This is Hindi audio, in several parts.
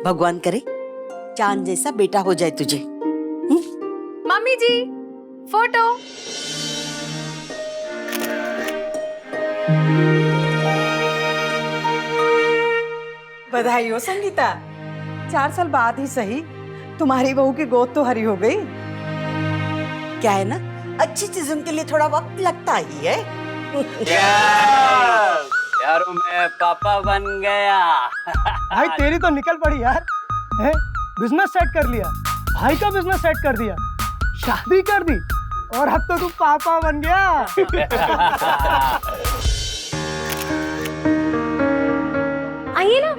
भगवान करे चांद जैसा बेटा हो जाए तुझे। मम्मी जी फोटो। बधाई हो संगीता, 4 साल बाद ही सही तुम्हारी बहू की गोद तो हरी हो गई। क्या है ना, अच्छी चीजों के लिए थोड़ा वक्त लगता ही है। यारों मैं पापा बन गया। भाई तेरी तो निकल पड़ी यार, है बिजनेस सेट कर लिया, भाई का बिजनेस सेट कर दिया, शादी कर दी और अब तो तू पापा बन गया। आइए ना।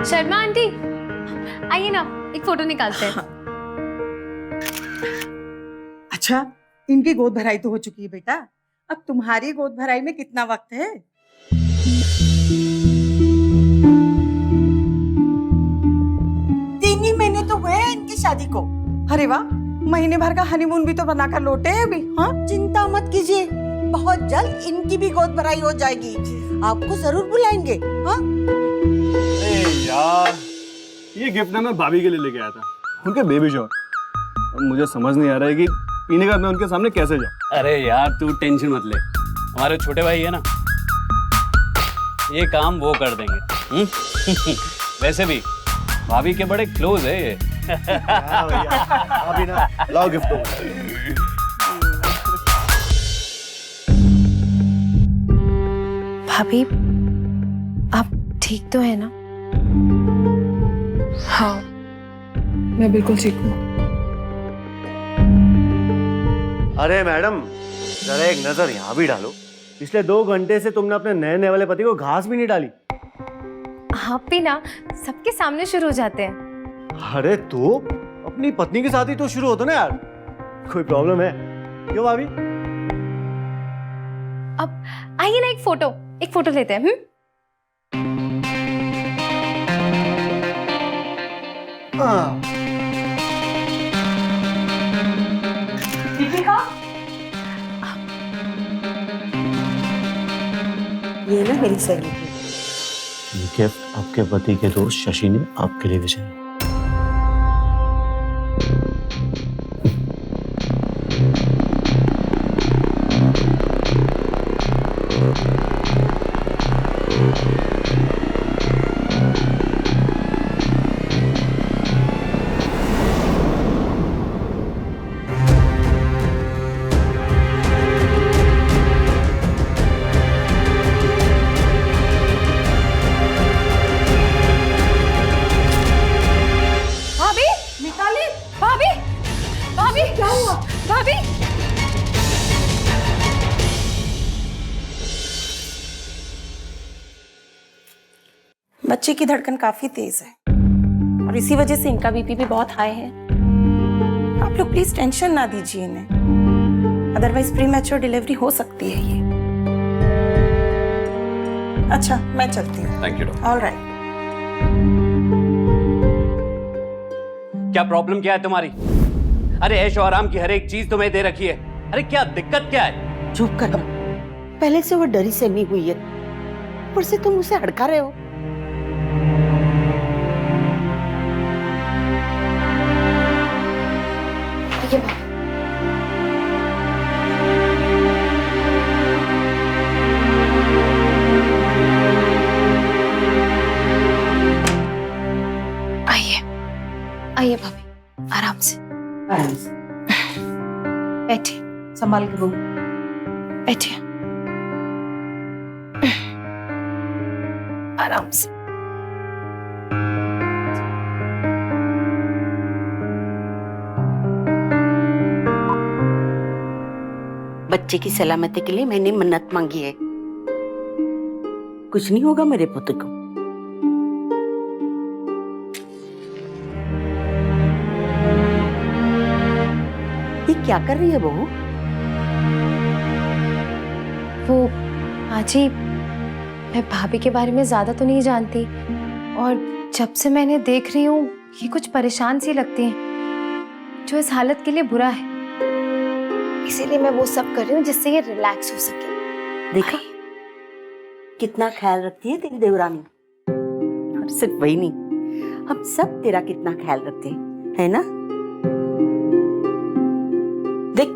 शर्मा आंटी आइए ना, एक फोटो निकालते हैं। अच्छा, इनकी गोद भराई तो हो चुकी है बेटा, अब तुम्हारी गोद भराई में कितना वक्त है? तीन ही महीने तो हुए हैं इनकी शादी को। अरे वाह, महीने भर का हनीमून भी तो बनाकर लौटे हैं अभी। हाँ, चिंता मत कीजिए, बहुत जल्द इनकी भी गोद भराई हो जाएगी, आपको जरूर बुलाएंगे। हाँ यार, ये गिफ्ट ना मैं भाभी के लिए लेके आया था, उनके बेबी शॉवर। मुझे समझ नहीं आ रहा है कि पीने का मैं उनके सामने कैसे जाऊं। अरे यार तू टेंशन मत ले, हमारे छोटे भाई है ना, ये काम वो कर देंगे। वैसे भी भाभी के बड़े क्लोज है ये। भाभी ना, लाओ गिफ्ट दो। भाभी आप ठीक तो है ना? हाँ, मैं बिल्कुल ठीक हूँ। अरे मैडम, जरा एक नजर यहाँ भी डालो। पिछले 2 घंटे से तुमने अपने नए नए वाले पति को घास भी नहीं डाली। आप भी ना सबके सामने शुरू हो जाते हैं। अरे तो अपनी पत्नी के साथ ही तो शुरू होता ना यार, कोई प्रॉब्लम है क्यों भाभी? अब आइए ना, एक फोटो लेते हैं। ये ना मेरी सहेली। गिफ्ट आपके पति के दोस्त शशि ने आपके लिए भेजा है। भाभी बच्चे की धड़कन काफी तेज है और इसी वजह से इनका बीपी भी बहुत हाई है। आप लोग प्लीज टेंशन ना दीजिए इन्हें, अदरवाइज प्री मैच्योर डिलीवरी हो सकती है ये। अच्छा, मैं चलती हूँ। Thank you doctor. ऑलराइट। क्या प्रॉब्लम क्या है तुम्हारी? अरे ऐश और आराम की हर एक चीज तुम्हें दे रखी है, अरे क्या दिक्कत क्या है? चुप कर, पहले से वो डरी सहमी हुई है, ऊपर से तुम उसे हड़का रहे हो। आइए आइए भाभी, आराम से बैठिए, संभाल के बहू। बैठिए आराम से। बच्चे की सलामती के लिए मैंने मन्नत मांगी है, कुछ नहीं होगा मेरे पुत्र को। ये क्या कर रही है बहू? वो आजी, मैं भाभी के बारे में ज्यादा तो नहीं जानती और जब से मैंने देख रही हूँ ये कुछ परेशान सी लगती हैं, जो इस हालत के लिए बुरा है। इसीलिए मैं वो सब कर रही हूँ जिससे ये रिलैक्स हो सके। देखा कितना ख्याल रखती है तेरी देवरानी। और सिर्फ वही नहीं, हम सब तेरा कितना ख्याल रखते हैं, है ना? देख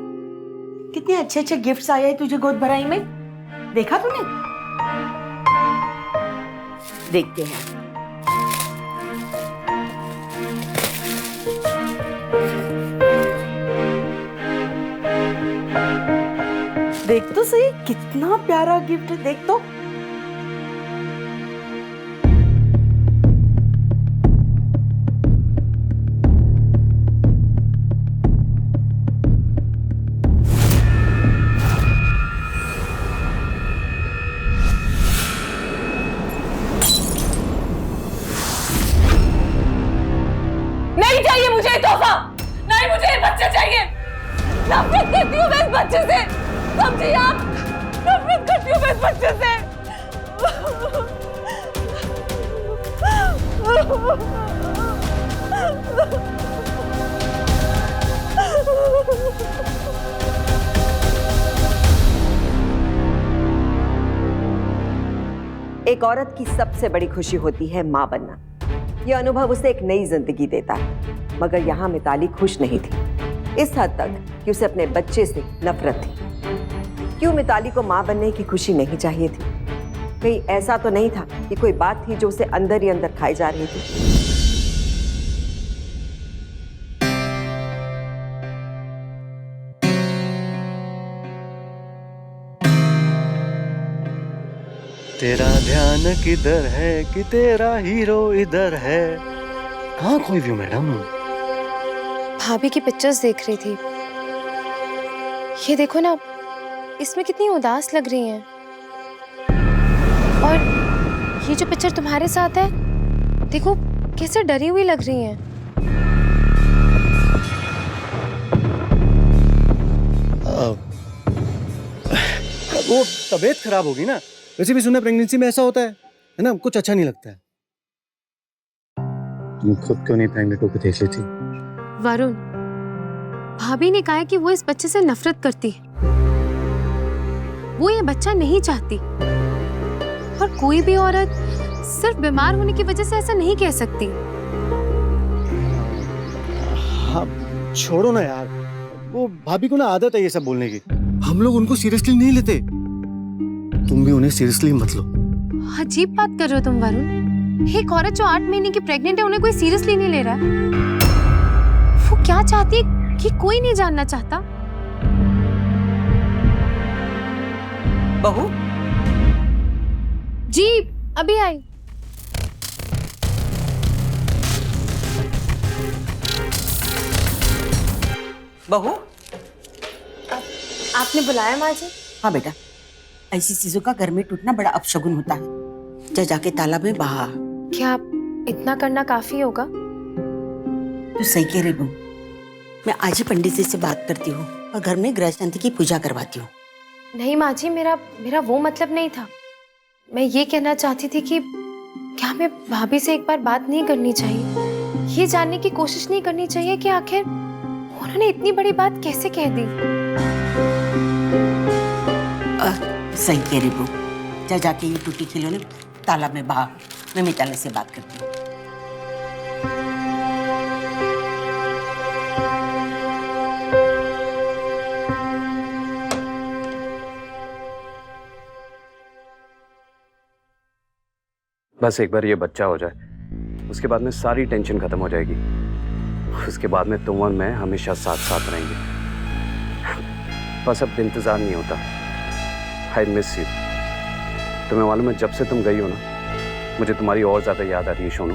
कितने अच्छे अच्छे गिफ्ट्स आए हैं तुझे गोद भराई में, देखा तूने? देखते हैं। देख तो सही कितना प्यारा गिफ्ट है, देख तो। नहीं चाहिए मुझे ये तोहफा, नहीं मुझे ये बच्चा चाहिए। नफरत करती हूँ मैं इस बच्चे से, समझिए आप? नफरत करती हूँ मैं इस बच्चे से। एक औरत की सबसे बड़ी खुशी होती है माँ बनना। यह अनुभव उसे एक नई जिंदगी देता है, मगर यहाँ मिताली खुश नहीं थी, इस हद तक कि उसे अपने बच्चे से नफरत थी। क्यों मिताली को माँ बनने की खुशी नहीं चाहिए थी? कहीं ऐसा तो नहीं था कि कोई बात थी जो उसे अंदर ही अंदर खाई जा रही थी? तेरा ध्यान किधर है कि तेरा हीरो इधर है? कहाँ खोई हुई मैडम? भाभी की पिक्चर्स देख रही थी। ये देखो ना, इसमें कितनी उदास लग रही हैं। और ये जो पिक्चर तुम्हारे साथ है, देखो कैसे डरी हुई लग रही हैं। वो तबीयत खराब होगी ना। वैसे भी सुना प्रेगनेंसी में ऐसा होता है ना, कुछ अच्छा नहीं लगता है। तुम खुद क्यों नहीं प्रेग्नेंट होकर देख लेती? वरुण, भाभी ने कहा है कि वो इस बच्चे से नफरत करती है, वो ये बच्चा नहीं चाहती। और कोई भी औरत सिर्फ बीमार होने की वजह से ऐसा नहीं कह सकती। हाँ छोड़ो ना यार, वो भाभी को ना आदत है ये सब बोलने की। हम लोग उनको सीरियसली नहीं लेते, तुम भी उन्हें सीरियसली मत लो। अजीब बात कर रहे हो तुम वरुण। एक औरत जो 8 महीने की प्रेग्नेंट है, उन्हें कोई सीरियसली नहीं ले रहा। वो क्या चाहती है कि कोई नहीं जानना चाहता। बहू जी अभी आई। बहू, आपने बुलाया माँ जी? हाँ बेटा, ऐसी चीजों का घर में टूटना बड़ा अपशगुन होता है। जा जाके तालाब में बहा। क्या इतना करना काफी होगा? तू सही कह रही बहू। मैं आज ही पंडित जी से बात करती हूँ और घर में ग्रह शांति की पूजा करवाती हूँ। नहीं माँ जी, मेरा वो मतलब नहीं था। मैं ये कहना चाहती थी कि क्या हमें भाभी से एक बार बात नहीं करनी चाहिए? ये जानने की कोशिश नहीं करनी चाहिए कि आखिर उन्होंने इतनी बड़ी बात कैसे कह दी? सही कह रही बहू। जा जाके ये टूटी खिलौने तालाब में बहा। मैं मिताली से बात करती हूँ। बस एक बार ये बच्चा हो जाए, उसके बाद में सारी टेंशन खत्म हो जाएगी। उसके बाद में तुम और मैं हमेशा साथ साथ रहेंगे। बस अब इंतजार नहीं होता। I miss you. तुम्हें मालूम है, जब से तुम गई हो ना, मुझे तुम्हारी और ज्यादा याद आ रही है सोनू।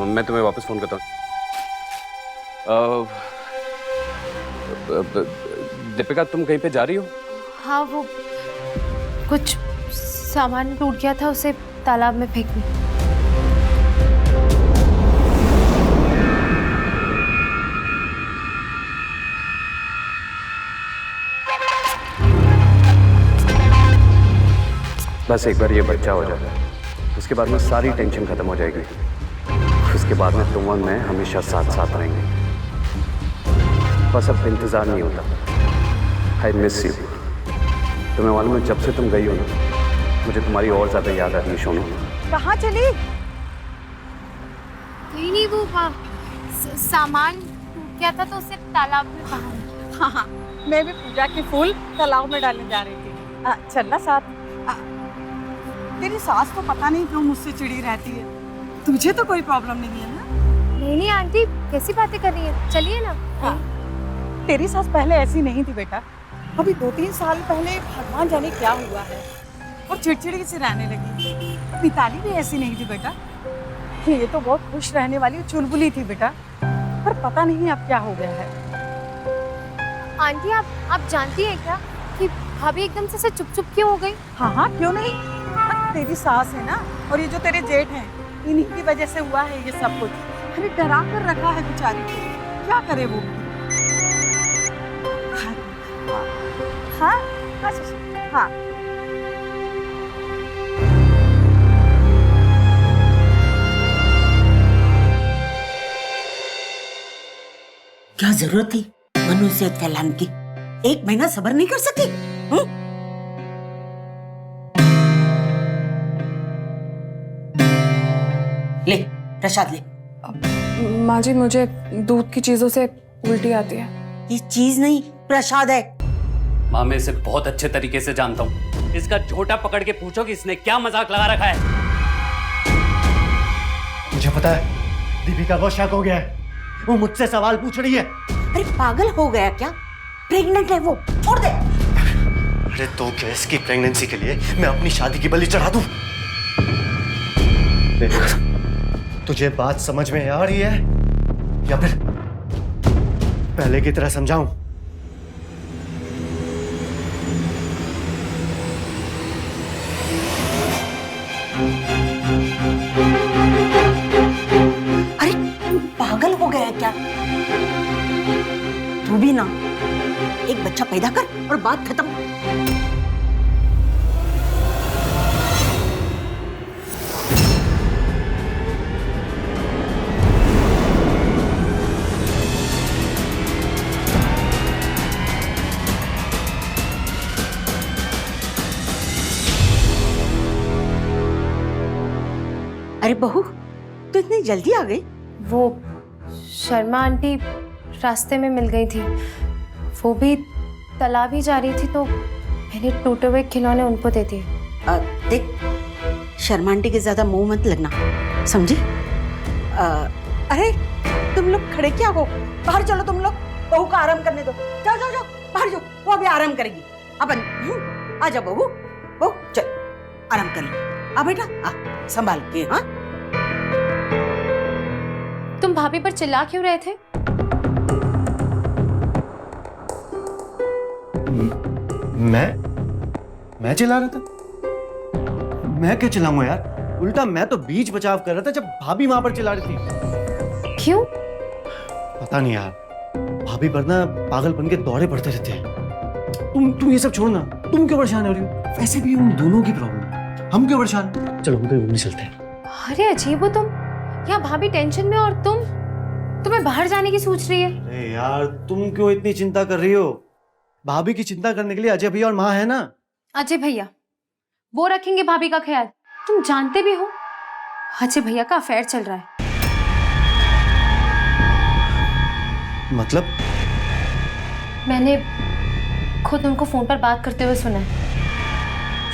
मैं तुम्हें वापस फोन करता हूँ। दीपिका, तुम कहीं पे जा रही हो? हाँ, वो कुछ सामान टूट गया था, उसे तालाब में फेंकने। बस एक बार ये बच्चा हो जाए, उसके बाद में सारी टेंशन खत्म हो जाएगी। इसके बाद में तुम और मैं हमेशा साथ साथ रहेंगे। बस अब इंतजार नहीं होता। I miss you. तुम्हें मालूम है, जब से तुम गई हो ना, मुझे तुम्हारी और ज्यादा याद आ रही है सोनू। कहाँ चली? कहीं नहीं, वो सामान टूट गया था तो उसे तालाब में बहा। हाँ हाँ, मैं भी पूजा के फूल तालाब में डालने जा रही थी। चलना साथ। तेरी सास तो पता नहीं क्यों मुझसे चिड़ी रहती है। तुझे तो कोई प्रॉब्लम नहीं है ना? नहीं आंटी, कैसी बातें कर रही है, चलिए ना। हाँ। तेरी सास पहले ऐसी नहीं थी बेटा। अभी 2-3 साल पहले भगवान जाने क्या हुआ है, और चिड़चिड़ी से रहने लगी। मिताली भी ऐसी नहीं थी बेटा। ये तो बहुत खुश रहने वाली चुलबुली थी बेटा, पर पता नहीं अब क्या हो गया है। आंटी आप जानती हैं क्या कि भाभी एकदम से चुप चुप क्यों हो गई? हाँ हाँ, क्यों नहीं। तेरी सास है ना, और ये जो तेरे जेठ हैं, इन्हीं की वजह से हुआ है ये सब कुछ। अरे डरा कर रखा है बेचारी को, क्या करे वो। हाँ हाँ हाँ। क्या जरूरत थी मनुष्यत फैलाने की? 1 महीना सब्र नहीं कर सकती? ले प्रसाद ले। माँ जी, मुझे दूध की चीजों से उल्टी आती है। ये चीज नहीं, प्रसाद है। माँ, मैं इसे बहुत अच्छे तरीके से जानता हूँ। इसका झोटा पकड़ के पूछो कि इसने क्या मजाक लगा रखा है। मुझे पता है, दीपिका को शक हो गया है। वो मुझसे सवाल पूछ रही है। अरे पागल हो गया क्या? प्रेग्नेंट है वो, छोड़ दे। अरे तो क्या इसकी प्रेगनेंसी के लिए मैं अपनी शादी की बलि चढ़ा दूं? तुझे बात समझ में आ रही है या फिर पहले की तरह समझाऊं? अरे पागल हो गया है क्या? तू भी ना, एक बच्चा पैदा कर और बात खत्म। अरे बहू, तू इतनी जल्दी आ गई? वो शर्मा आंटी रास्ते में मिल गई थी, वो भी तालाब ही जा रही थी तो मैंने टूटे हुए खिलौने उनको दे दिए। देख, शर्मा आंटी के ज्यादा मुंह मत लगना, समझी? अरे तुम लोग खड़े क्या हो? बाहर चलो तुम लोग, बहू का आराम करने दो। जाओ जाओ जाओ, बाहर जाओ, वो अभी आराम करेगी। अपन आ जा बहू, बहू चल आराम कर लो। आ बेटा, आ संभाल के। हाँ, तुम भाभी पर चिल्ला क्यों रहे थे? मैं चिल्ला रहा था? मैं क्यों चिल्लाऊंगा यार? उल्टा मैं तो बीच बचाव कर रहा था जब भाभी वहां पर चिल्ला रही थी। क्यों? पता नहीं यार, भाभी पर ना पागलपन के दौरे पड़ते रहते हैं। तुम ये सब छोड़ना, तुम क्यों परेशान हो रही हो? वैसे भी उन दोनों की प्रॉब्लम है, हम क्यों परेशान? चलो हम कहीं घूमने चलते हैं। अरे अजीब हो तुम, यहाँ भाभी टेंशन में और तुम्हें बाहर जाने की सोच रही है। अरे यार, तुम क्यों इतनी चिंता कर रही हो? भाभी की चिंता करने के लिए अजय भैया और माँ है ना। अजय भैया वो रखेंगे भाभी का ख्याल। तुम जानते भी हो अजय भैया का अफेयर चल रहा है। मतलब? मैंने खुद उनको फोन पर बात करते हुए सुना है।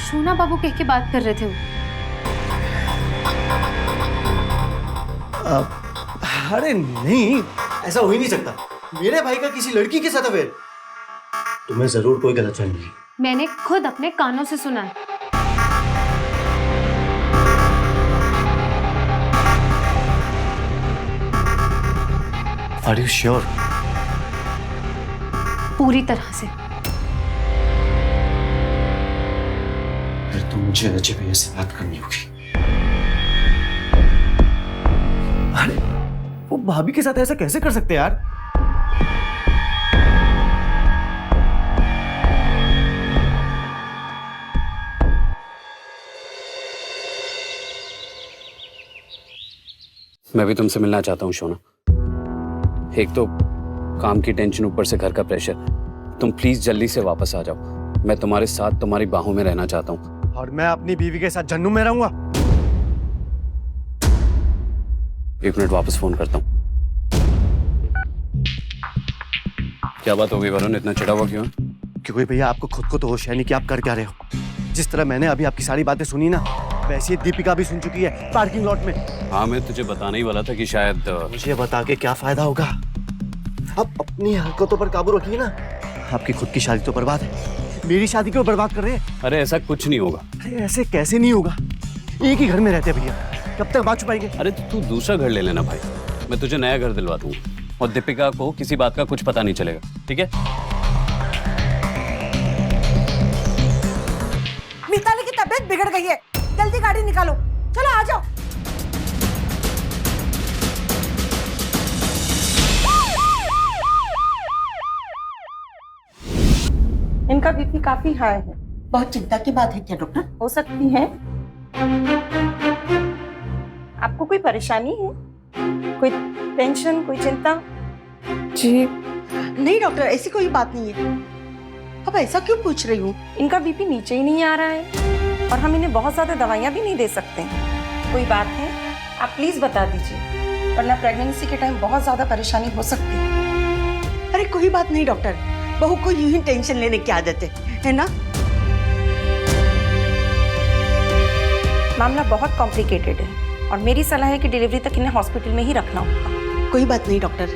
सोना बाबू कह के बात कर रहे थे वो। अरे नहीं, ऐसा हो ही नहीं सकता। मेरे भाई का किसी लड़की के साथ अफेयर? तुम्हें जरूर कोई गलतफहमी है। मैंने खुद अपने कानों से सुना है। Are you sure? पूरी तरह से। फिर तो मुझे अजय भैया से बात करनी होगी। अरे वो भाभी के साथ ऐसा कैसे कर सकते यार? मैं भी तुमसे मिलना चाहता हूँ शोना। एक तो काम की टेंशन, ऊपर से घर का प्रेशर। तुम प्लीज जल्दी से वापस आ जाओ। मैं तुम्हारे साथ तुम्हारी बाहों में रहना चाहता हूँ। और मैं अपनी बीवी के साथ जन्नू में रहूंगा। 1 मिनट, वापस फोन करता हूँ। क्या बात हो गई वरुण, इतना चिढ़ा हुआ क्यों? क्योंकि भैया आपको खुद को तो होश है नहीं कि आप कर क्या रहे हो। जिस तरह मैंने अभी आपकी सारी बातें सुनी ना, वैसे ही दीपिका भी सुन चुकी है पार्किंग लॉट में। हाँ, मैं तुझे बताने ही वाला था कि शायद मुझे बता के क्या फायदा होगा। आप अपनी हरकतों पर काबू रखिए ना। आपकी खुद की शादी तो बर्बाद है, मेरी शादी क्यों बर्बाद कर रहे हैं? अरे ऐसा कुछ नहीं होगा। अरे ऐसे कैसे नहीं होगा? एक ही घर में रहते हैं भैया, कब तक बात छुपाएंगे? अरे तो तू दूसरा घर ले लेना भाई, मैं तुझे नया घर दिलवा दूंगा और दीपिका को किसी बात का कुछ पता नहीं चलेगा, ठीक है? मिताली की तबीयत बिगड़ गई है, जल्दी गाड़ी निकालो, चलो आ जाओ। इनका बीपी काफी हाई है। बहुत चिंता की बात है क्या डॉक्टर? हो सकती है। आपको कोई परेशानी है, कोई टेंशन, कोई चिंता? जी नहीं डॉक्टर, ऐसी कोई बात नहीं है। अब ऐसा क्यों पूछ रही हूँ? इनका बीपी नीचे ही नहीं आ रहा है और हम इन्हें बहुत ज्यादा दवाइयाँ भी नहीं दे सकते। कोई बात है, आप प्लीज बता दीजिए, वरना प्रेगनेंसी के टाइम बहुत ज्यादा परेशानी हो सकती है। अरे कोई बात नहीं डॉक्टर, बहू को यूं ही टेंशन लेने की आदत है ना? मामला बहुत कॉम्प्लिकेटेड है और मेरी सलाह है कि डिलीवरी तक इन्हें हॉस्पिटल में ही रखना होगा। कोई बात नहीं डॉक्टर,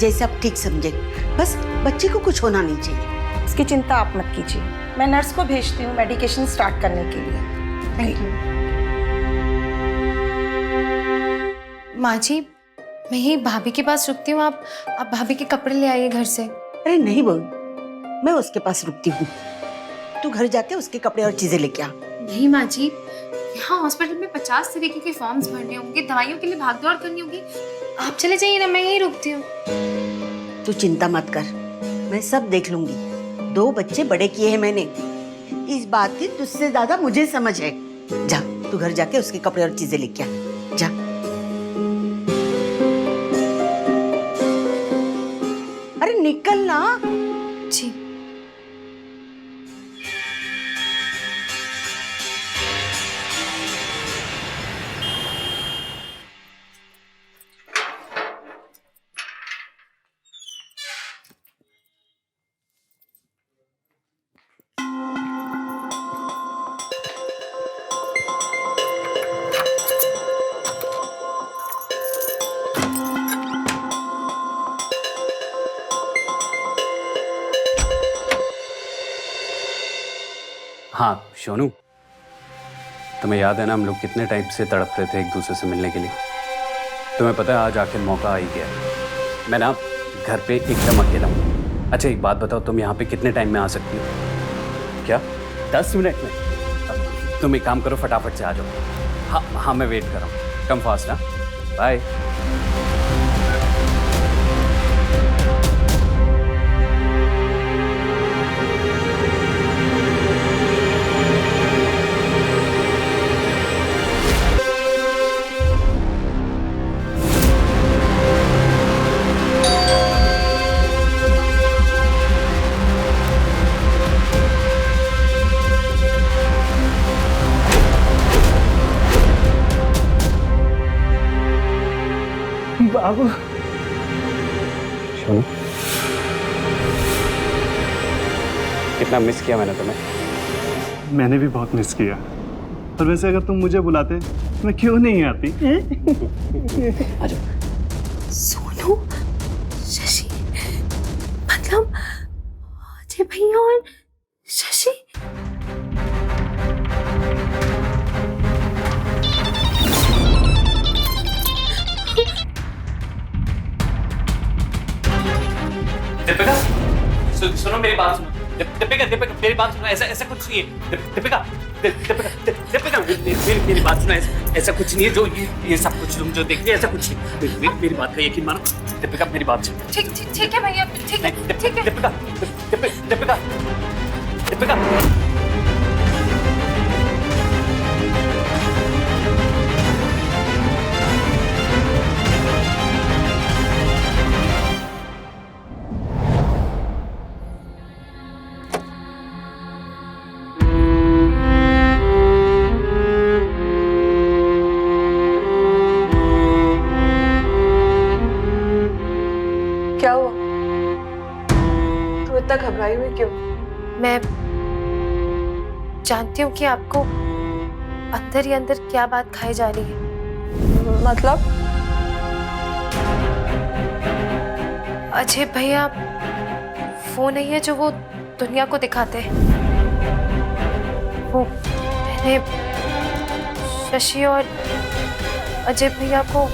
जैसे आप ठीक समझे, बस बच्चे को कुछ होना नहीं चाहिए। इसकी चिंता आप मत कीजिए, मैं नर्स को भेजती हूँ मेडिकेशन स्टार्ट करने के लिए। Thank you. माँ जी, मैं यही भाभी के पास रुकती हूँ, आप भाभी के कपड़े ले आइए घर से। अरे नहीं बहू, मैं उसके पास रुकती हूँ, तू घर जाके उसके कपड़े और चीजें लेके आ। नहीं माँ जी, यहाँ हॉस्पिटल में 50 तरीके के फॉर्म्स भरने होंगे, दवाइयों के लिए भागदौड़ करनी होगी। आप चले जाइए ना, मैं यहीं रुकती हूँ। तू चिंता मत कर, मैं सब देख लूंगी। 2 बच्चे बड़े किए हैं मैंने, इस बात की तुझसे ज्यादा मुझे समझ है। जा तू घर जाके उसके कपड़े और चीजें लेके आ, जा। अरे निकल ना। जी। हाँ शोनू, तुम्हें याद है ना हम लोग कितने टाइम से तड़प रहे थे एक दूसरे से मिलने के लिए? तुम्हें पता है आज आखिर मौका आ ही गया है। मैं ना घर पे एकदम अकेला हूँ। अच्छा एक बात बताओ, तुम यहाँ पे कितने टाइम में आ सकती हो? क्या 10 मिनट में? अब तुम एक काम करो, फटाफट से आ जाओ। हाँ हाँ, मैं वेट कर रहा हूँ। Come fast. हाँ बाय। बाबू, शोनू, कितना मिस किया मैंने तुम्हें। मैंने भी बहुत मिस किया। और वैसे अगर तुम मुझे बुलाते मैं क्यों नहीं आती? सोनू, शशि, मतलब अजय भैया और शशि। दीपिका, सुनो मेरी बात सुनो। दीपिका दीपिका मेरी बात सुनो, ऐसा ऐसा कुछ नहीं है। दीपिका दीपिका दीपिका मेरी बात सुनो, ऐसा कुछ नहीं है जो ये सब कुछ तुम जो देख रही है, ऐसा कुछ नहीं। मेरी बात का यकीन मानो। दीपिका मेरी बात सुनो। ठीक है भैया, ठीक है। दीपिका दीपिका दीपिका तुम इतना घबराई हुई क्यों? मैं जानती हूँ कि आपको अंदर ही अंदर क्या बात खाई जा रही है। मतलब? अजय भैया वो नहीं है जो वो दुनिया को दिखाते हैं। वो मैंने शशि और अजय भैया को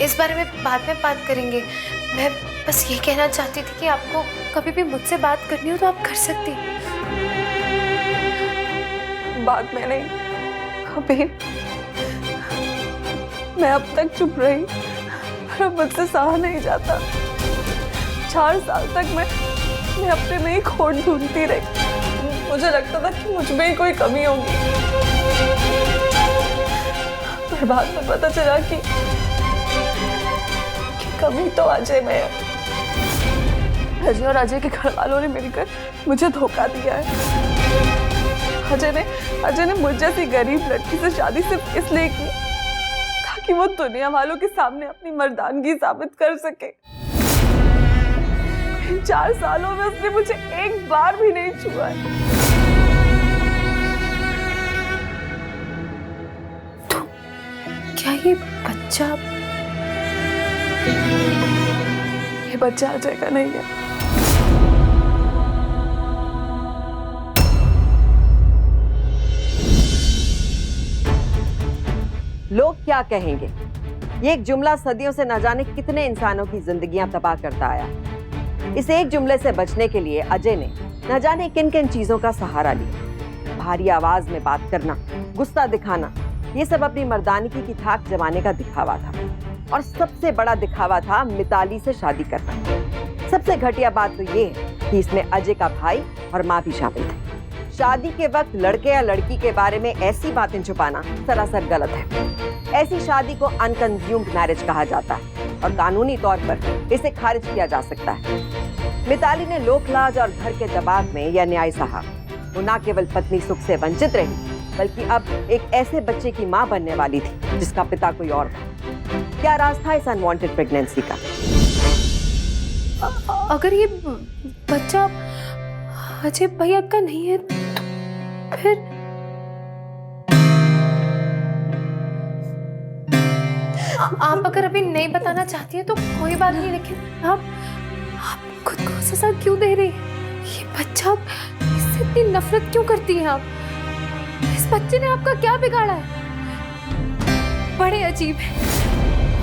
इस बारे में बाद में बात करेंगे। मैं बस ये कहना चाहती थी कि आपको कभी भी मुझसे बात करनी हो तो आप कर सकती हैं। बात में नहीं, कभी। मैं अब तक चुप रही, पर अब मुझसे सहा नहीं जाता। 4 साल तक मैं अपने में ही खोट ढूंढती रही। मुझे लगता था कि मुझ में ही कोई कमी होगी, पर बाद में पता चला कि कमी तो अजय में है। अजय और अजय के घर वालों ने मिलकर मुझे धोखा दिया है। अजय ने मुझ जैसी गरीब लड़की से शादी सिर्फ इसलिए की ताकि वो दुनिया वालों के सामने अपनी मर्दानगी साबित कर सके। इन 4 सालों में उसने मुझे एक बार भी नहीं छुआ है। तो क्या ये बच्चा अजय का नहीं है। लोग क्या कहेंगे, ये एक जुमला सदियों से न जाने कितने इंसानों की जिंदगियां तबाह करता आया। इस एक जुमले से बचने के लिए अजय ने न जाने किन किन चीजों का सहारा लिया। भारी आवाज में बात करना, गुस्सा दिखाना, ये सब अपनी मर्दानगी की थाक जमाने का दिखावा था। और सबसे बड़ा दिखावा था मिताली से शादी करना। सबसे घटिया बात तो ये है कि इसमें अजय का भाई और माँ भी शामिल थे। शादी के वक्त लड़के या लड़की के बारे में ऐसी बातें छुपाना सरासर गलत है। ऐसी शादी को अनकंज्यूम्ड मैरिज कहा जाता है और कानूनी तौर पर इसे खारिज किया जा सकता है। मिताली ने लोकलाज और घर के दबाव में यह न्याय सहा। वो न केवल पत्नी सुख से वंचित रही, बल्कि अब एक ऐसे बच्चे की मां बनने वाली थी जिसका पिता कोई और था। क्या राज था इस अनवांटेड प्रेगनेंसी का? अगर ये बच्चा अजय भैया का नहीं है तो फिर आप अगर अभी नहीं बताना चाहती है तो कोई बात नहीं, लेकिन आप खुद को सजा क्यों दे रही है? ये बच्चा, इससे इतनी नफरत क्यों करती हैं आप? इस बच्चे ने आपका क्या बिगाड़ा है? बड़े अजीब है।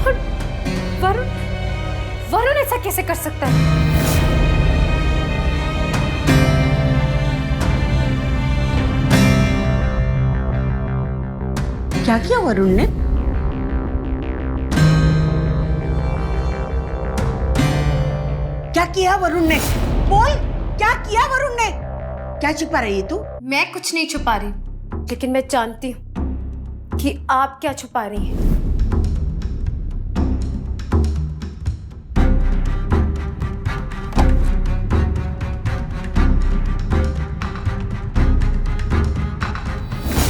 और वरुण ऐसा कैसे कर सकता है? क्या किया वरुण ने? क्या किया वरुण ने? बोल, क्या किया वरुण ने? क्या छुपा रही है तू? मैं कुछ नहीं छुपा रही, लेकिन मैं जानती हूँ कि आप क्या छुपा रही हैं।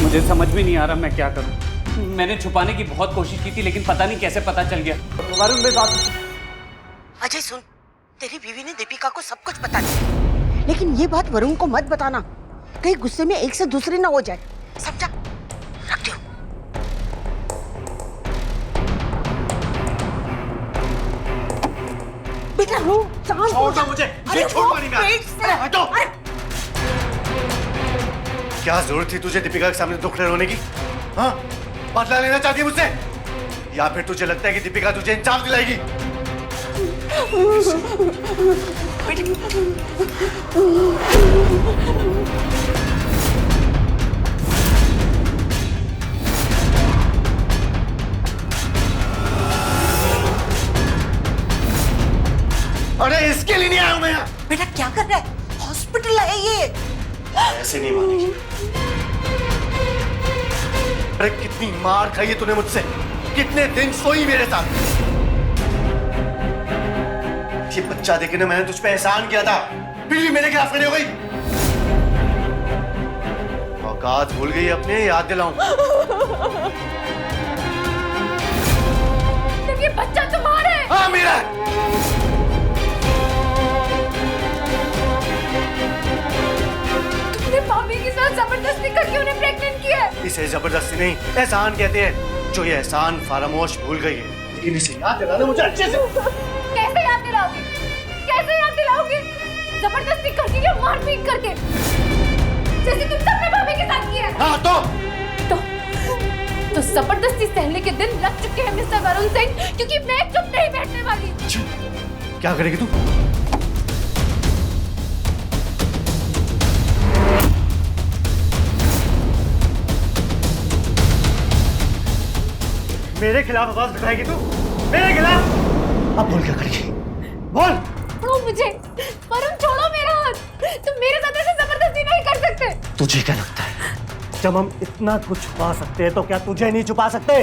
मुझे समझ में नहीं आ रहा मैं क्या करूं। मैंने छुपाने की बहुत कोशिश की थी, लेकिन पता नहीं कैसे पता चल गया। वरुण मेरी बात। अजय सुन, तेरी बीवी ने दीपिका को सब कुछ बता दिया, लेकिन ये बात वरुण को मत बताना, कहीं गुस्से में एक से दूसरी ना हो जाए, समझा? रख दो। बेटा रो, शांत हो जा। मुझे अरे छोड़ पानी में। पेट से हटो। क्या जरूरत थी तुझे दीपिका के सामने दुख रोने की? हाँ, बदला लेना चाहती है मुझसे, या फिर तुझे लगता है कि दीपिका तुझे इंसाफ दिलाएगी? अरे इसके लिए नहीं आया हूं मैं यहाँ। बेटा क्या कर रहा है? हॉस्पिटल है ये। ऐसे नहीं मानेगी। अरे कितनी मार खाई है तूने मुझसे, कितने दिन सोई मेरे साथ। ये बच्चा देखने मैंने तुझ पे एहसान किया था, फिर भी मेरे खिलाफ खड़ी हो गई। औकात भूल गई अपने, याद दिलाऊं। जब ये बच्चा जबरदस्ती करके उन्हें प्रेग्नेंट किया है। इसे जबरदस्ती नहीं, एहसान कहते हैं। जो ये एहसान फरामोश भूल गई है, लेकिन इसे याद दिलाना मुझे अच्छे से। कैसे याद दिलाओगे? कैसे याद दिलाओगे? जबरदस्ती करके या मारपीट करके, जैसे तुम सबने भाभी के साथ किया है। हाँ तो जबरदस्ती सहने के दिन लग चुके हैं मिस्टर वरुण सिंह, क्योंकि मैं चुप नहीं बैठने वाली। क्या करेगी तू? मेरे खिलाफ आवाज उठाएगी तू? मेरे खिलाफ? अब बोल क्या करेगी? बोल। छोड़ो मुझे, वरुण छोड़ो मेरा हाथ। तुम मेरे साथ ऐसे जबरदस्ती नहीं कर सकते। तुझे क्या लगता है जब हम इतना कुछ छुपा सकते हैं तो क्या तुझे नहीं छुपा सकते?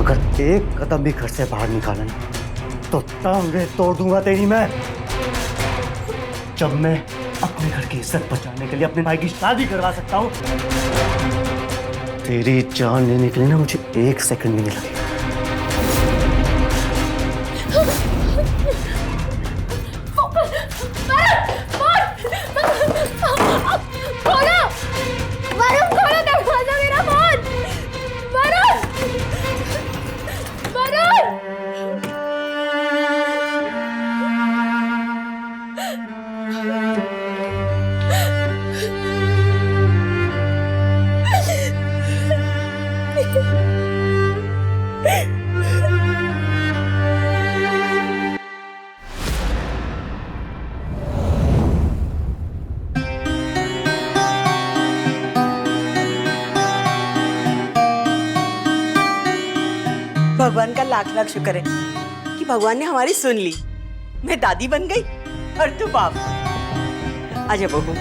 अगर एक कदम भी घर से बाहर निकाला ना तो टांगे तोड़ दूंगा तेरी मैं। जब मैं अपने घर की इज्जत बचाने के लिए अपने भाई की शादी करवा सकता हूँ, तेरी जान लेने के लिए ना मुझे 1 सेकंड भी नहीं लगेगा। भगवान का लाख लाख शुक्र है कि भगवान ने हमारी सुन ली। मैं दादी बन गई और तू बाप। आजा बहू।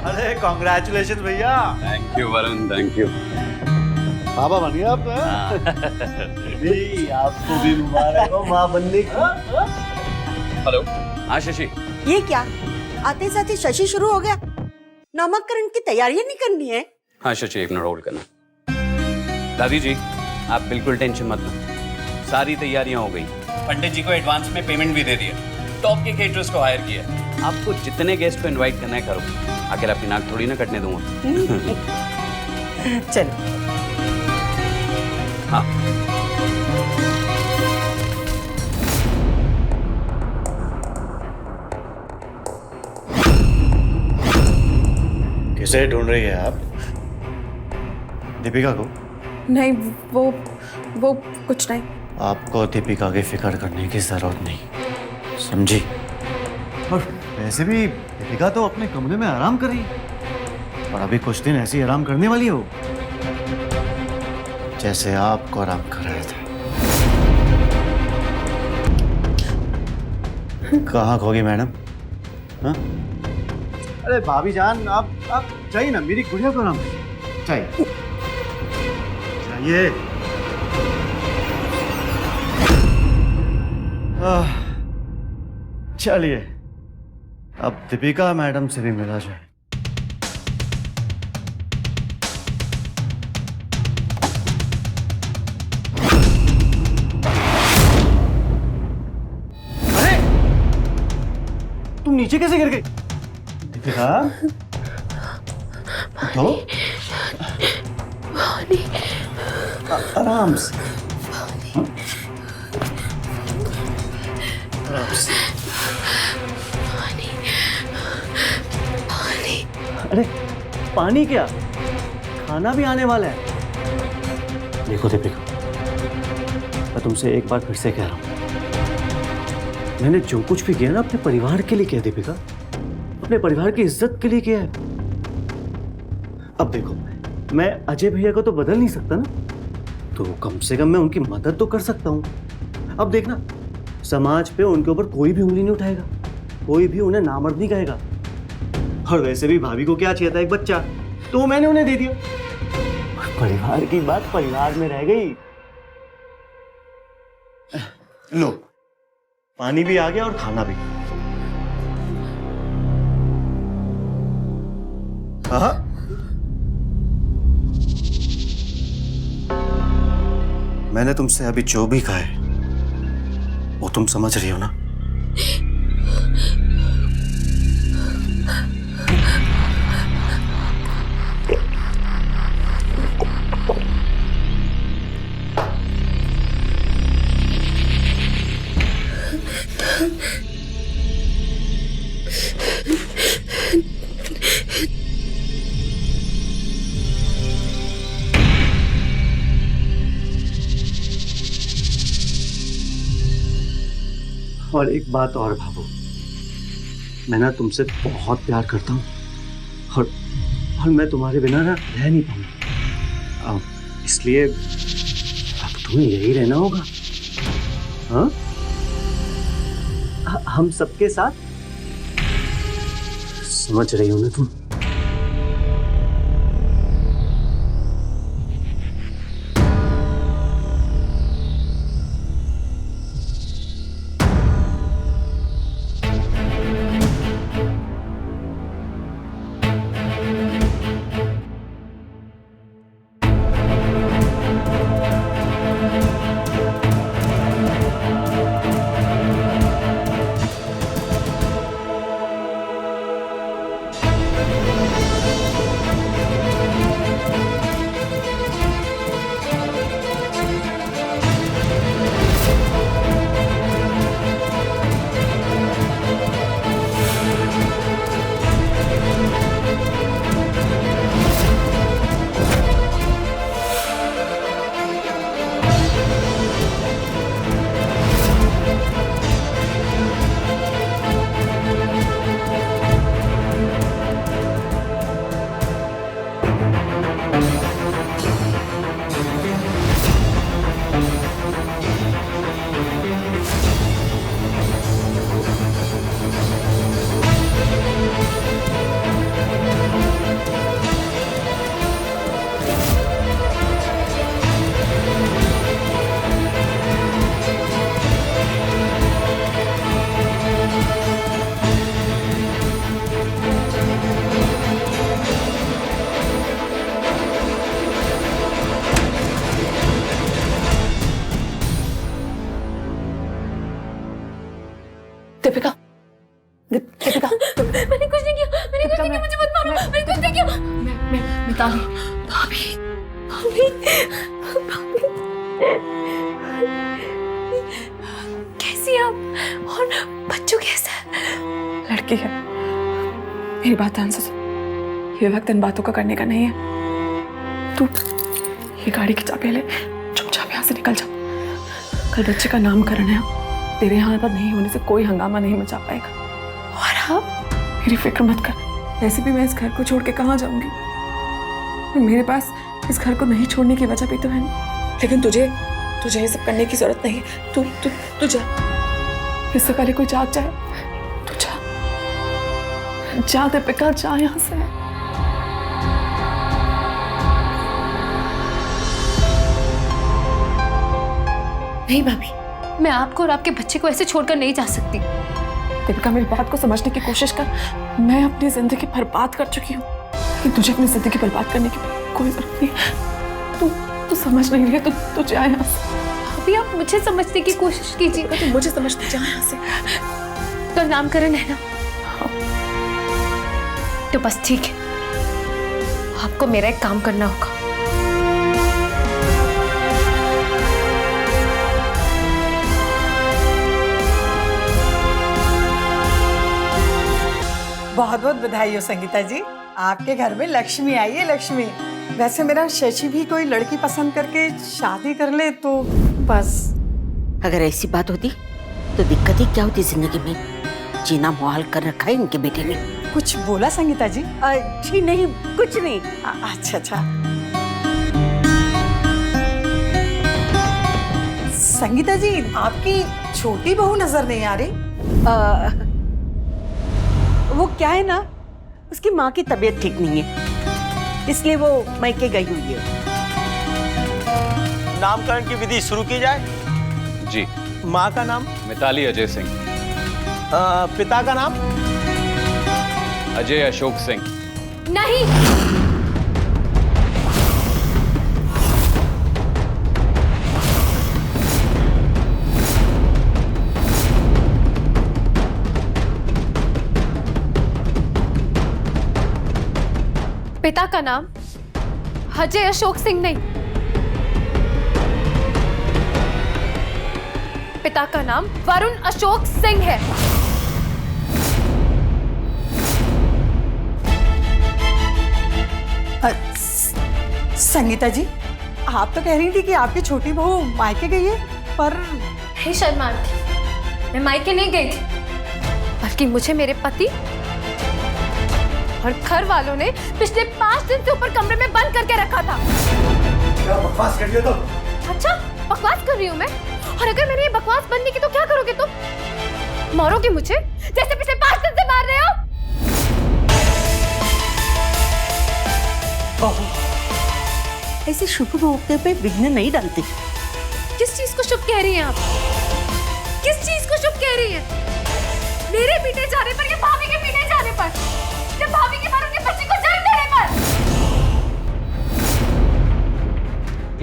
अरे कॉन्ग्रेचुलेशन भैया। Thank you Varun, thank you. बाबा बनिए आप। आपको भी मुबारक हो माँ बनने की। हेलो। हाँ शशि। ये क्या, आते साथ ही शशि शुरू हो गया? नामकरण की तैयारियां नहीं करनी है? हाँ शशि, एक मिनट होल्ड करना। दादी जी आप बिल्कुल टेंशन मत लो, सारी तैयारियां हो गई। पंडित जी को एडवांस में पेमेंट भी दे दिया, टॉप के केटरर्स को हायर किया। आपको जितने गेस्ट को इनवाइट करना है करो, आखिर आपकी नाक थोड़ी ना कटने दूंगा। चल। हाँ किसे ढूंढ रही है आप? दीपिका को? नहीं, वो कुछ नहीं। आपको दीपिका की फिक्र करने की जरूरत नहीं, समझी? और वैसे भी दीपिका तो अपने कमरे में आराम कर रही है, और अभी कुछ दिन ऐसे ही आराम करने वाली हो जैसे आपको आराम कर रहे थे। कहाँ खोगी मैडम? हाँ? अरे भाभी जान, आप चाहिए ना, मेरी गुड़िया को आराम चाहिए। चाहिए। चलिए अब दीपिका मैडम से भी मिला जाए। अरे तुम नीचे कैसे गिर गई? दीपिका तो आराम से। अरे पानी क्या, खाना भी आने वाला है। देखो दीपिका, मैं तुमसे एक बार फिर से कह रहा हूं, मैंने जो कुछ भी किया ना अपने परिवार के लिए किया दीपिका, अपने परिवार की इज्जत के लिए किया है। अब देखो, मैं अजय भैया को तो बदल नहीं सकता ना, तो कम से कम मैं उनकी मदद तो कर सकता हूँ। अब देखना, समाज पे उनके ऊपर कोई भी उंगली नहीं उठाएगा, कोई भी उन्हें नामर्द नहीं कहेगा। और वैसे भी भाभी को क्या चाहिए था, एक बच्चा, तो मैंने उन्हें दे दिया। परिवार की बात परिवार में रह गई। लो, पानी भी आ गया और खाना भी। हाँ, मैंने तुमसे अभी जो भी कहा है वो तुम समझ रही हो ना? और एक बात और भाभो, मैं ना तुमसे बहुत प्यार करता हूँ और मैं तुम्हारे बिना ना रह नहीं पाऊंगा। इसलिए अब तुम्हें यही रहना होगा। हाँ, हम सबके साथ। समझ रही हो ना तुम? दीपिका, दीपिका, मैंने कुछ नहीं किया, मैंने कुछ नहीं किया, मुझे मत मारो, मैंने कुछ नहीं किया। मैं मिताली, भाभी, भाभी, भाभी, कैसी आप? और बच्चों कैसा है? लड़की है। मेरी बात ध्यान से सुन। ये वक्त इन बातों का करने का नहीं है। तू ये गाड़ी की चाबी ले, चुपचाप यहाँ से निकल जा। कल बच्चे का नामकरण है। तेरे यहाँ पर नहीं होने से कोई हंगामा नहीं मचा पाएगा। और हाँ, मेरी फिक्र मत कर। वैसे भी मैं इस घर को छोड़ के कहाँ जाऊंगी? मेरे पास इस घर को नहीं छोड़ने की वजह भी तो है ना। लेकिन तुझे ये सब करने की जरूरत नहीं है। तू जा। इससे पहले कोई जाग जाए। तू जा दीपिका, जा यहाँ से। नहीं भाभी, मैं आपको और आपके बच्चे को ऐसे छोड़कर नहीं जा सकती। दीपिका, मेरी बात को समझने की कोशिश कर। मैं अपनी जिंदगी बर्बाद कर चुकी हूँ, लेकिन तुझे अपनी जिंदगी बर्बाद करने की कोई जरूरत नहीं। तू समझ नहीं रही है। तू जा यहाँ से। भाभी, आप मुझे समझने की कोशिश कीजिए। तू मुझे समझती, जा यहाँ से। तो नामकरण है ना? हाँ। तो बस ठीक है, आपको मेरा एक काम करना होगा। बहुत बहुत बधाई हो संगीता जी, आपके घर में लक्ष्मी आई है, लक्ष्मी। वैसे मेरा शशि भी कोई लड़की पसंद करके शादी कर ले तो बस। अगर ऐसी बात होती तो दिक्कत ही क्या होती जिंदगी में? जीना मुहाल कर रखा है इनके बेटे ने। कुछ बोला संगीता जी? जी नहीं, कुछ नहीं। अच्छा। संगीता जी, आपकी छोटी बहू नजर नहीं आ रही। वो क्या है ना, उसकी माँ की तबीयत ठीक नहीं है, इसलिए वो मायके गई हुई है। नामकरण की विधि शुरू की जाए। जी। माँ का नाम? मिताली अजय सिंह। पिता का नाम? अजय अशोक सिंह। नहीं, पिता का नाम अजय अशोक सिंह नहीं, पिता का नाम वरुण अशोक सिंह है। संगीता जी, आप तो कह रही थी कि आपकी छोटी बहू मायके गई है, पर हे शर्मा आंटी, मैं मायके नहीं गई थी, बल्कि मुझे मेरे पति और घर वालों ने पिछले 5 दिन से ऊपर कमरे में बंद करके रखा था। क्या बकवास कर रही हो तुम? अच्छा, बकवास कर रही हूँ मैं? और अगर मैंने ये बकवास बंद नहीं की तो क्या करोगे तुम? मारोगे मुझे जैसे पिछले 5 दिन से मार रहे हो? ऐसे शुभ मौके पे विघ्न नहीं डालती। किस चीज को शुभ कह रही हैं आप? किस चीज को शुभ कह रही हैं? मेरे पीटे जाने पर या भाभी के पीटे जाने पर? या भाभी के बाद उनके बच्चे को जन्म देने पर?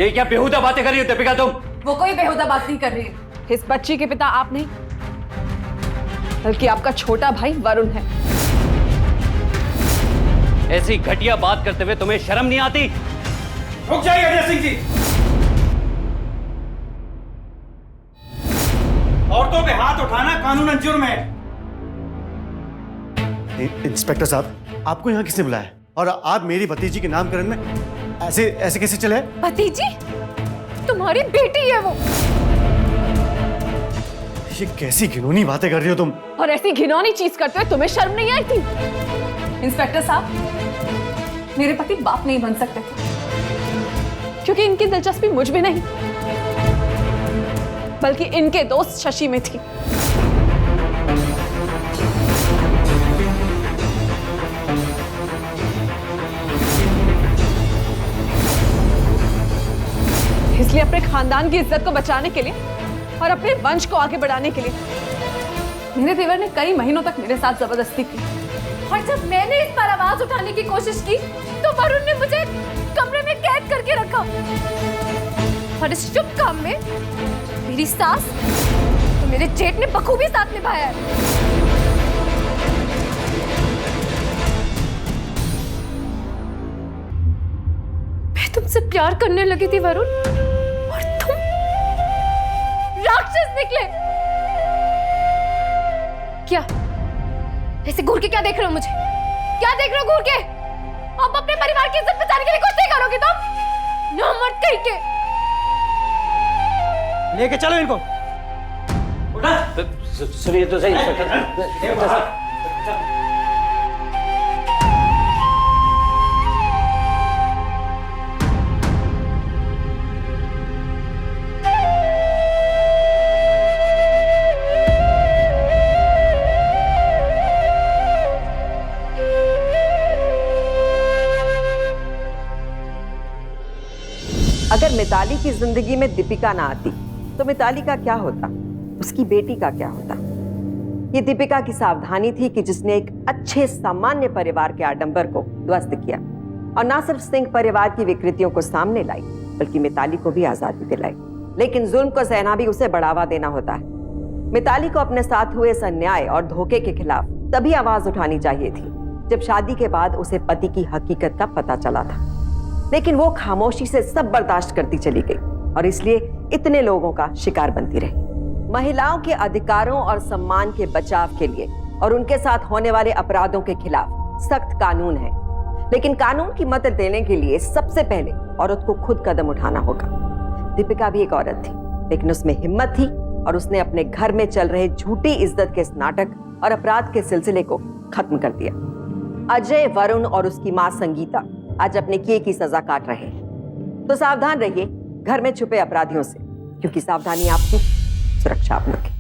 ये क्या बेहुदा बातें कर रही हो दीपिका तुम? वो कोई बेहुदा बात नहीं कर रही है। इस बच्ची के पिता आप नहीं, बल्कि आपका छोटा भाई वरुण है। ऐसी घटिया बात करते हुए तुम्हें शर्म नहीं आती? रुक जाइए अजय सिंह जी। औरतों पे हाथ उठाना कानूनन जुर्म है। इंस्पेक्टर साहब, आपको यहाँ किसने बुलाया? और आप मेरी भतीजी के नामकरण में ऐसे ऐसे कैसे चले? भतीजी? तुम्हारी बेटी है वो। ये कैसी घिनौनी बातें कर रही हो तुम? और ऐसी घिनौनी चीज करते हुए तुम्हें शर्म नहीं आई थी? इंस्पेक्टर साहब, मेरे पति बाप नहीं बन सकते थे, क्योंकि इनकी दिलचस्पी मुझ में नहीं, बल्कि इनके दोस्त शशि में थी। इसलिए अपने खानदान की इज्जत को बचाने के लिए और अपने वंश को आगे बढ़ाने के लिए मेरे देवर ने कई महीनों तक मेरे साथ जबरदस्ती की। और जब मैंने इस पर आवाज उठाने की कोशिश की तो वरुण ने मुझे कमरे में कैद करके रखा। और इस शुभ काम में मेरी सास तो मेरे जेठ ने बखूबी साथ निभाया है। मैं तुमसे प्यार करने लगी थी वरुण, और तुम राक्षस निकले। क्या ऐसे घूर के क्या देख रहे हो मुझे? क्या देख रहे हो घूर के? अब अपने परिवार की इज्जत बचाने के लिए कुछ नहीं करोगे तुम? ना मत कहीं के। लेके चलो इनको। सुनिए तो सही इंस्पेक्टर। अगर मिताली की जिंदगी में दीपिका ना आती तो मिताली का क्या होता, उसकी बेटी का क्या होता? ये दीपिका की सावधानी थी कि जिसने एक अच्छे सामान्य परिवार के आडंबर को ध्वस्त किया और ना सिर्फ सिंह परिवार की विकृतियों को सामने लाई, बल्कि मिताली को भी आजादी दिलाई। लेकिन जुल्म को सहना भी उसे बढ़ावा देना होता है। मिताली को अपने साथ हुए इस अन्याय और धोखे के खिलाफ तभी आवाज उठानी चाहिए थी जब शादी के बाद उसे पति की हकीकत का पता चला था। लेकिन वो खामोशी से सब बर्दाश्त करती चली गई और इसलिए इतने लोगों का शिकार बनती रही। महिलाओं के अधिकारों और सम्मान के बचाव के लिए और उनके साथ होने वाले अपराधों के खिलाफ सख्त कानून है, लेकिन कानून की मदद देने के लिए सबसे पहले औरत को खुद कदम उठाना होगा। दीपिका भी एक औरत थी, लेकिन उसमें हिम्मत थी और उसने अपने घर में चल रहे झूठी इज्जत के इस नाटक और अपराध के सिलसिले को खत्म कर दिया। अजय, वरुण और उसकी मां संगीता आज अपने किए की सजा काट रहे हैं। तो सावधान रहिए घर में छुपे अपराधियों से, क्योंकि सावधानी आपकी, सुरक्षा आप लोग की।